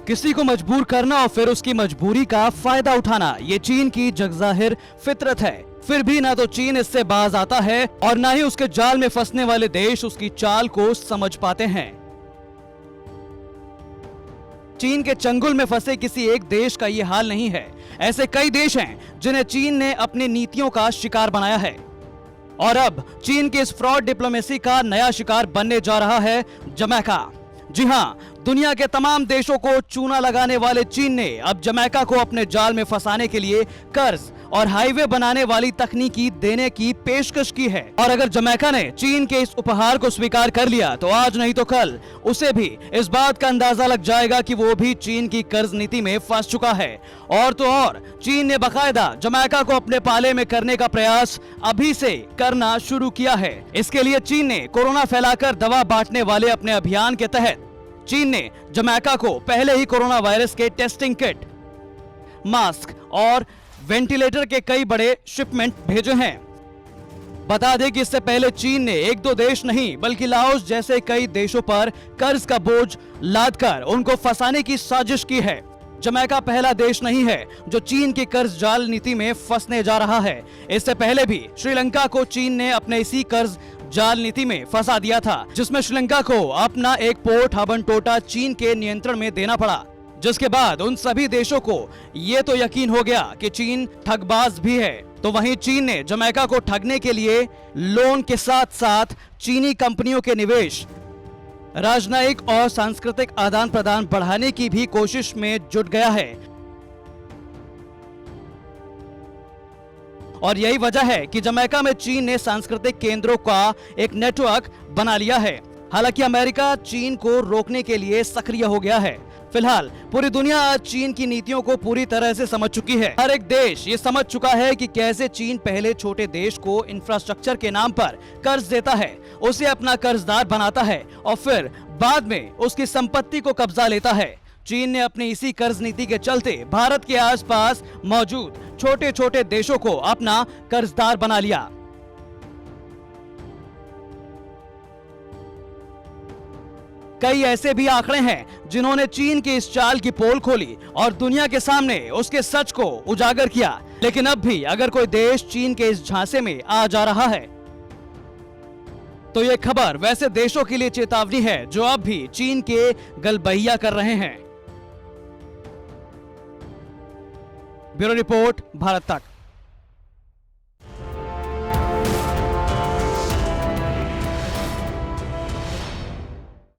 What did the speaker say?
किसी को मजबूर करना और फिर उसकी मजबूरी का फायदा उठाना, ये चीन की जगजाहिर फितरत है। फिर भी ना तो चीन इससे बाज आता है और ना ही उसके जाल में फंसने वाले देश उसकी चाल को समझ पाते हैं। चीन के चंगुल में फंसे किसी एक देश का ये हाल नहीं है। ऐसे कई देश हैं जिन्हें चीन ने अपनी नीतियों का शिकार बनाया है और अब चीन की इस फ्रॉड डिप्लोमेसी का नया शिकार बनने जा रहा है जमैका। जी हां, दुनिया के तमाम देशों को चूना लगाने वाले चीन ने अब जमैका को अपने जाल में फंसाने के लिए कर्ज और हाईवे बनाने वाली तकनीकी देने की पेशकश की है। और अगर जमैका ने चीन के इस उपहार को स्वीकार कर लिया तो आज नहीं तो कल उसे भी इस बात का अंदाजा लग जाएगा कि वो भी चीन की कर्ज नीति में फंस चुका है। और तो और चीन ने बाकायदा जमैका को अपने पाले में करने का प्रयास अभी से करना शुरू किया है। इसके लिए चीन ने कोरोना फैलाकर दवा बांटने वाले अपने अभियान के तहत चीन ने जमैका को पहले ही कोरोना वायरस के टेस्टिंग किट, मास्क और वेंटिलेटर के कई बड़े शिपमेंट भेजे हैं। बता दें कि इससे पहले चीन ने एक दो देश नहीं बल्कि लाओस जैसे कई देशों पर कर्ज का बोझ लादकर उनको फंसाने की साजिश की है। जमैका पहला देश नहीं है जो चीन की कर्ज जाल नीति में फंसने जा रहा है। इससे पहले भी श्रीलंका को चीन ने अपने इसी कर्ज जाल नीति में फंसा दिया था, जिसमें श्रीलंका को अपना एक पोर्ट हबनटोटा चीन के नियंत्रण में देना पड़ा, जिसके बाद उन सभी देशों को ये तो यकीन हो गया कि चीन ठगबाज भी है। तो वहीं चीन ने जमैका को ठगने के लिए लोन के साथ साथ चीनी कंपनियों के निवेश, राजनयिक और सांस्कृतिक आदान प्रदान बढ़ाने की भी कोशिश में जुट गया है। और यही वजह है कि जमैका में चीन ने सांस्कृतिक केंद्रों का एक नेटवर्क बना लिया है। हालांकि अमेरिका चीन को रोकने के लिए सक्रिय हो गया है। फिलहाल पूरी दुनिया आज चीन की नीतियों को पूरी तरह से समझ चुकी है। हर एक देश ये समझ चुका है कि कैसे चीन पहले छोटे देश को इंफ्रास्ट्रक्चर के नाम पर कर्ज देता है, उसे अपना कर्जदार बनाता है और फिर बाद में उसकी संपत्ति को कब्जा लेता है। चीन ने अपनी इसी कर्ज नीति के चलते भारत के आसपास मौजूद छोटे छोटे देशों को अपना कर्जदार बना लिया। कई ऐसे भी आंकड़े हैं जिन्होंने चीन की इस चाल की पोल खोली और दुनिया के सामने उसके सच को उजागर किया। लेकिन अब भी अगर कोई देश चीन के इस झांसे में आ जा रहा है तो यह खबर वैसे देशों के लिए चेतावनी है जो अब भी चीन के गलबहिया कर रहे हैं। ब्यूरो रिपोर्ट, भारत तक।